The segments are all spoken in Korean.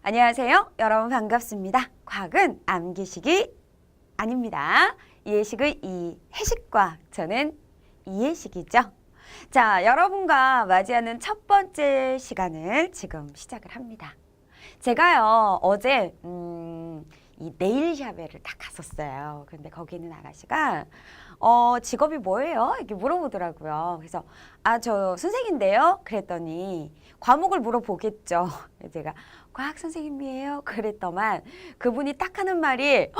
안녕하세요. 여러분 반갑습니다. 과학은 암기식이 아닙니다. 이해식의 이해식과 저는 이해식이죠. 자, 여러분과 맞이하는 첫 번째 시간을 지금 시작을 합니다. 제가요, 어제 이 네일샵에를 딱 갔었어요. 근데 거기 있는 아가씨가 직업이 뭐예요? 이렇게 물어보더라고요. 그래서 저 선생인데요. 그랬더니 과목을 물어보겠죠. 제가 과학 선생님이에요. 그랬더만 그분이 딱 하는 말이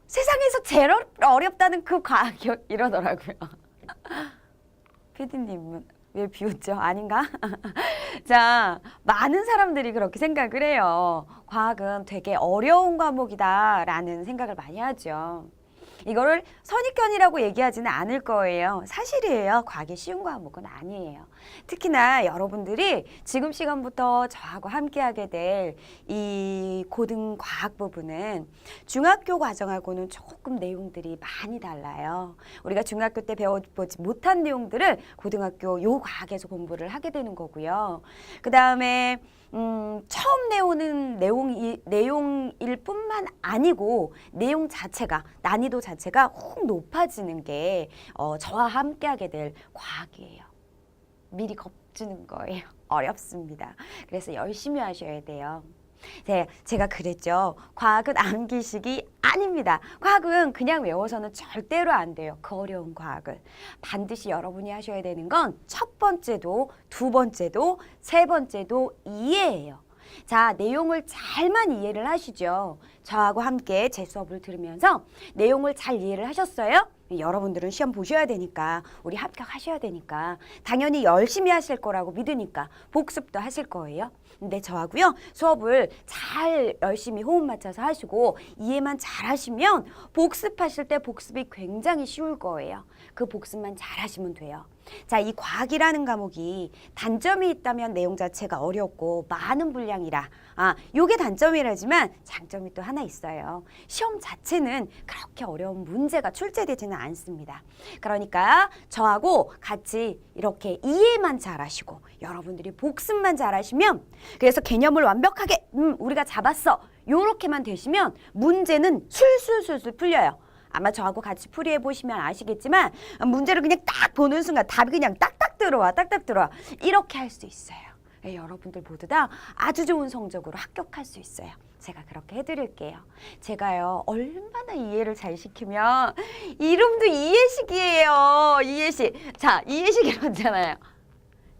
세상에서 제일 어렵다는 그 과학이요. 이러더라고요. 피디님은 왜 비웃죠? 아닌가? 자, 많은 사람들이 그렇게 생각을 해요. 과학은 되게 어려운 과목이다라는 생각을 많이 하죠. 이거를 선입견이라고 얘기하지는 않을 거예요. 사실이에요. 과학이 쉬운 과목은 아니에요. 특히나 여러분들이 지금 시간부터 저하고 함께하게 될 이 고등과학 부분은 중학교 과정하고는 조금 내용들이 많이 달라요. 우리가 중학교 때 배워보지 못한 내용들을 고등학교 요 과학에서 공부를 하게 되는 거고요. 그 다음에 처음 내오는 내용일 뿐만 아니고 내용 자체가 난이도 자체가 혹 높아지는 게 저와 함께하게 될 과학이에요. 미리 겁주는 거예요. 어렵습니다. 그래서 열심히 하셔야 돼요. 네, 제가 그랬죠. 과학은 암기식이 아닙니다. 과학은 그냥 외워서는 절대로 안 돼요. 그 어려운 과학을. 반드시 여러분이 하셔야 되는 건 첫 번째도 두 번째도 세 번째도 이해예요. 자, 내용을 잘만 이해를 하시죠. 저하고 함께 제 수업을 들으면서 내용을 잘 이해를 하셨어요? 여러분들은 시험 보셔야 되니까 우리 합격하셔야 되니까 당연히 열심히 하실 거라고 믿으니까 복습도 하실 거예요. 근데 저하고요 수업을 잘 열심히 호흡 맞춰서 하시고 이해만 잘 하시면 복습하실 때 복습이 굉장히 쉬울 거예요. 그 복습만 잘 하시면 돼요. 자, 이 과학이라는 과목이 단점이 있다면 내용 자체가 어렵고 많은 분량이라 요게 단점이라지만 장점이 또 하나 있어요. 시험 자체는 그렇게 어려운 문제가 출제되지는 않습니다. 그러니까 저하고 같이 이렇게 이해만 잘하시고 여러분들이 복습만 잘하시면 그래서 개념을 완벽하게 우리가 잡았어 요렇게만 되시면 문제는 술술술술 풀려요. 아마 저하고 같이 풀이해 보시면 아시겠지만 문제를 그냥 딱 보는 순간 답이 그냥 딱딱 들어와 이렇게 할 수 있어요. 여러분들 모두 다 아주 좋은 성적으로 합격할 수 있어요. 제가 그렇게 해드릴게요. 제가요 얼마나 이해를 잘 시키면 이름도 이해식이에요. 이해식. 자, 이해식이라잖아요.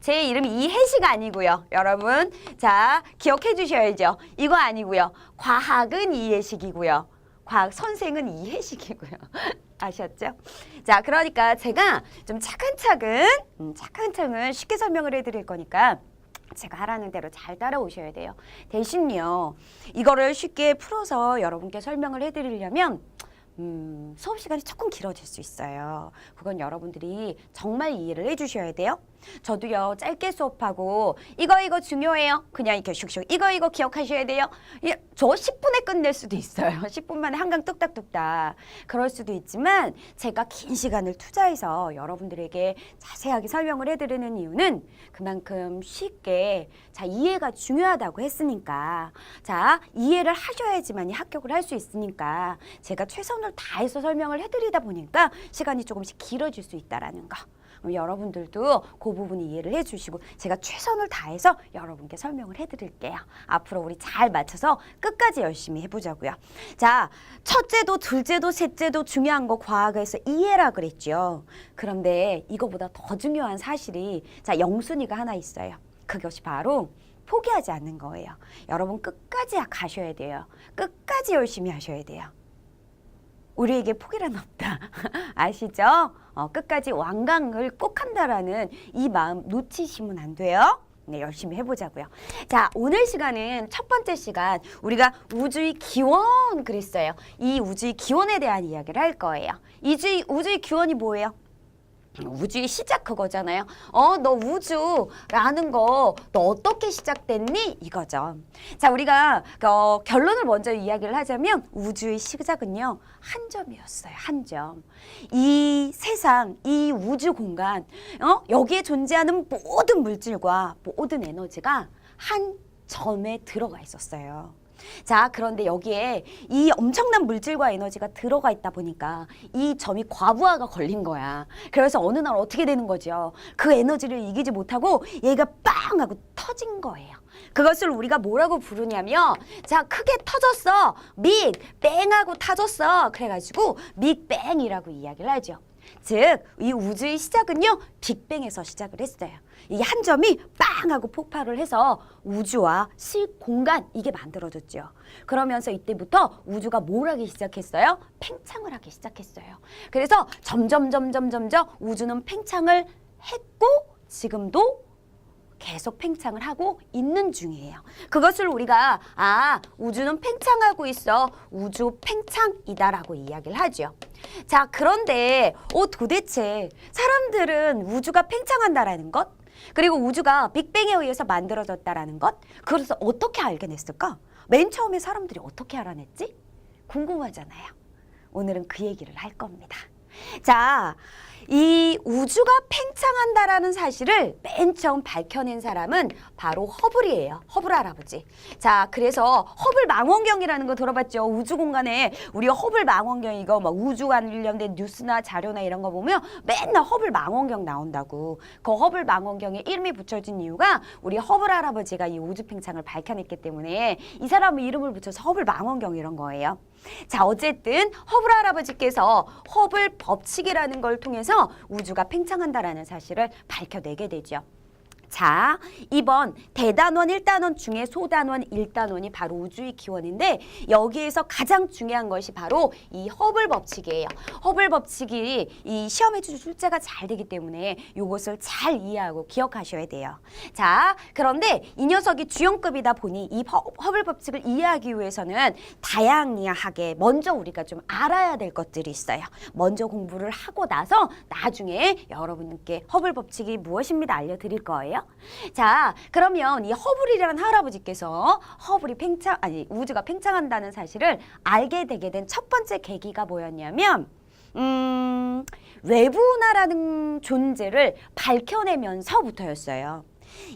제 이름이 이해식 아니고요. 여러분 자 기억해 주셔야죠. 이거 아니고요. 과학은 이해식이고요. 과학 선생은 이해식이고요. 아셨죠? 자, 그러니까 제가 좀 차근차근 쉽게 설명을 해드릴 거니까 제가 하라는 대로 잘 따라오셔야 돼요. 대신요, 이거를 쉽게 풀어서 여러분께 설명을 해드리려면 수업 시간이 조금 길어질 수 있어요. 그건 여러분들이 정말 이해를 해주셔야 돼요. 저도요 짧게 수업하고 이거 중요해요. 그냥 이렇게 슉슉 이거 기억하셔야 돼요. 저 10분에 끝낼 수도 있어요. 10분 만에 한강 뚝딱뚝딱 그럴 수도 있지만 제가 긴 시간을 투자해서 여러분들에게 자세하게 설명을 해드리는 이유는 그만큼 쉽게 자 이해가 중요하다고 했으니까 자 이해를 하셔야지만이 합격을 할 수 있으니까 제가 최선을 다해서 설명을 해드리다 보니까 시간이 조금씩 길어질 수 있다라는 거. 여러분들도 그 부분 이해를 해주시고 제가 최선을 다해서 여러분께 설명을 해드릴게요. 앞으로 우리 잘 맞춰서 끝까지 열심히 해보자고요. 자, 첫째도 둘째도 셋째도 중요한 거 과학에서 이해라 그랬죠. 그런데 이거보다 더 중요한 사실이 자 영순위가 하나 있어요. 그것이 바로 포기하지 않는 거예요. 여러분 끝까지 가셔야 돼요. 끝까지 열심히 하셔야 돼요. 우리에게 포기란 없다. 아시죠? 끝까지 완강을 꼭 한다라는 이 마음 놓치시면 안 돼요. 네, 열심히 해보자고요. 자, 오늘 시간은 첫 번째 시간 우리가 우주의 기원 그랬어요. 이 우주의 기원에 대한 이야기를 할 거예요. 우주의 기원이 뭐예요? 우주의 시작 그거잖아요. 너 우주라는 거 너 어떻게 시작됐니? 이거죠. 자, 우리가 결론을 먼저 이야기를 하자면 우주의 시작은요. 한 점이었어요. 한 점. 이 세상, 이 우주 공간, 여기에 존재하는 모든 물질과 모든 에너지가 한 점에 들어가 있었어요. 자, 그런데 여기에 이 엄청난 물질과 에너지가 들어가 있다 보니까 이 점이 과부하가 걸린 거야. 그래서 어느 날 어떻게 되는 거죠? 그 에너지를 이기지 못하고 얘가 빵 하고 터진 거예요. 그것을 우리가 뭐라고 부르냐면, 자, 크게 터졌어. 빅뱅 하고 터졌어. 그래가지고 빅뱅이라고 이야기를 하죠. 즉, 이 우주의 시작은요, 빅뱅에서 시작을 했어요. 이 한 점이 빵 하고 폭발을 해서 우주와 시공간, 이게 만들어졌죠. 그러면서 이때부터 우주가 뭘 하기 시작했어요? 팽창을 하기 시작했어요. 그래서 점점 우주는 팽창을 했고 지금도 계속 팽창을 하고 있는 중이에요. 그것을 우리가 우주는 팽창하고 있어. 우주 팽창이다라고 이야기를 하죠. 자, 그런데 도대체 사람들은 우주가 팽창한다라는 것, 그리고 우주가 빅뱅에 의해서 만들어졌다라는 것, 그래서 어떻게 알게냈을까? 맨 처음에 사람들이 어떻게 알아냈지? 궁금하잖아요. 오늘은 그 얘기를 할 겁니다. 자, 이 우주가 팽창한다라는 사실을 맨 처음 밝혀낸 사람은 바로 허블이에요. 허블 할아버지. 자, 그래서 허블 망원경이라는 거 들어봤죠? 우주 공간에 우리 허블 망원경, 이거 막 우주 관련된 뉴스나 자료나 이런 거 보면 맨날 허블 망원경 나온다고. 그 허블 망원경에 이름이 붙여진 이유가 우리 허블 할아버지가 이 우주 팽창을 밝혀냈기 때문에 이 사람의 이름을 붙여서 허블 망원경 이런 거예요. 자, 어쨌든 허블 할아버지께서 허블 법칙이라는 걸 통해서 우주가 팽창한다라는 사실을 밝혀내게 되죠. 자, 이번 대단원 1단원 중에 소단원 1단원이 바로 우주의 기원인데, 여기에서 가장 중요한 것이 바로 이 허블 법칙이에요. 허블 법칙이 이 시험에 출제가 잘 되기 때문에 이것을 잘 이해하고 기억하셔야 돼요. 자, 그런데 이 녀석이 주연급이다 보니 이 허블 법칙을 이해하기 위해서는 다양하게 먼저 우리가 좀 알아야 될 것들이 있어요. 먼저 공부를 하고 나서 나중에 여러분께 허블 법칙이 무엇입니다 알려드릴 거예요. 자, 그러면 이 허블이라는 할아버지께서 우주가 팽창한다는 사실을 알게 되게 된 첫 번째 계기가 뭐였냐면, 외부 은하라는 존재를 밝혀내면서부터였어요.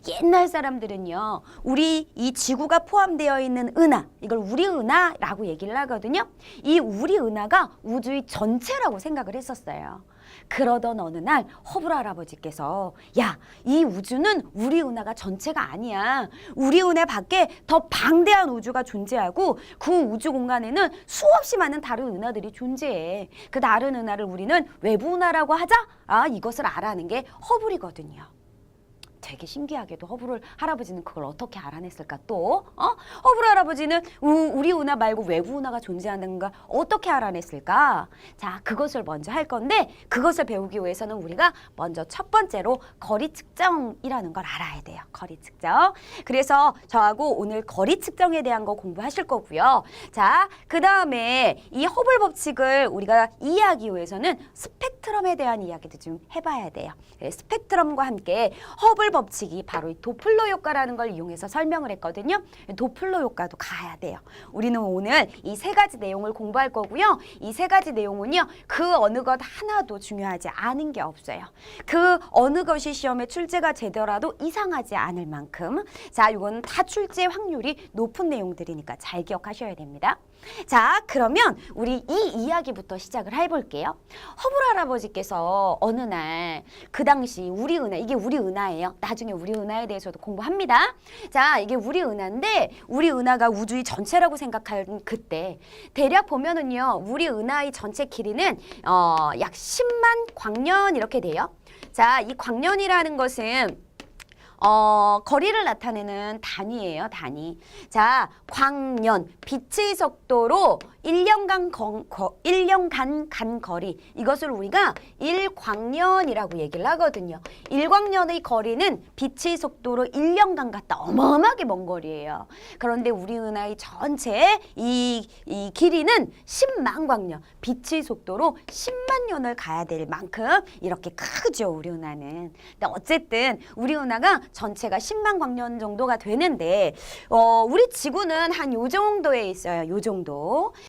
옛날 사람들은요, 우리 이 지구가 포함되어 있는 은하, 이걸 우리 은하라고 얘기를 하거든요. 이 우리 은하가 우주의 전체라고 생각을 했었어요. 그러던 어느 날 허블 할아버지께서, 야, 이 우주는 우리 은하가 전체가 아니야. 우리 은하 밖에 더 방대한 우주가 존재하고 그 우주 공간에는 수없이 많은 다른 은하들이 존재해. 그 다른 은하를 우리는 외부 은하라고 하자. 이것을 알아낸 게 허블이거든요. 되게 신기하게도 허블 할아버지는 그걸 어떻게 알아냈을까 또? 허블 할아버지는 우리 은하 말고 외부 은하가 존재하는 걸 어떻게 알아냈을까? 자, 그것을 먼저 할 건데, 그것을 배우기 위해서는 우리가 먼저 첫 번째로 거리 측정이라는 걸 알아야 돼요. 거리 측정. 그래서 저하고 오늘 거리 측정에 대한 거 공부하실 거고요. 자, 그 다음에 이 허블 법칙을 우리가 이해하기 위해서는 스펙트럼에 대한 이야기도 좀 해봐야 돼요. 스펙트럼과 함께 허블 법칙이 바로 이 도플러 효과라는 걸 이용해서 설명을 했거든요. 도플러 효과도 가야 돼요. 우리는 오늘 이 세 가지 내용을 공부할 거고요. 이 세 가지 내용은요, 그 어느 것 하나도 중요하지 않은 게 없어요. 그 어느 것이 시험에 출제가 되더라도 이상하지 않을 만큼, 자, 이건 다 출제 확률이 높은 내용들이니까 잘 기억하셔야 됩니다. 자, 그러면 우리 이 이야기부터 시작을 해볼게요. 허블 할아버지께서 어느 날, 그 당시 우리 은하, 이게 우리 은하예요. 나중에 우리 은하에 대해서도 공부합니다. 자, 이게 우리 은하인데, 우리 은하가 우주의 전체라고 생각하는 그때 대략 보면은요, 우리 은하의 전체 길이는 약 10만 광년 이렇게 돼요. 자, 이 광년이라는 것은 거리를 나타내는 단위예요, 단위. 자, 광년, 빛의 속도로 1년간 간 거리, 이것을 우리가 1광년이라고 얘기를 하거든요. 1광년의 거리는 빛의 속도로 1년간 갔다 어마어마하게 먼 거리예요. 그런데 우리 은하의 전체 이 길이는 10만 광년, 빛의 속도로 10만 년을 가야 될 만큼 이렇게 크죠, 우리 은하는. 근데 어쨌든 우리 은하가 전체가 10만 광년 정도가 되는데, 우리 지구는 한 요 정도에 있어요. 요 정도.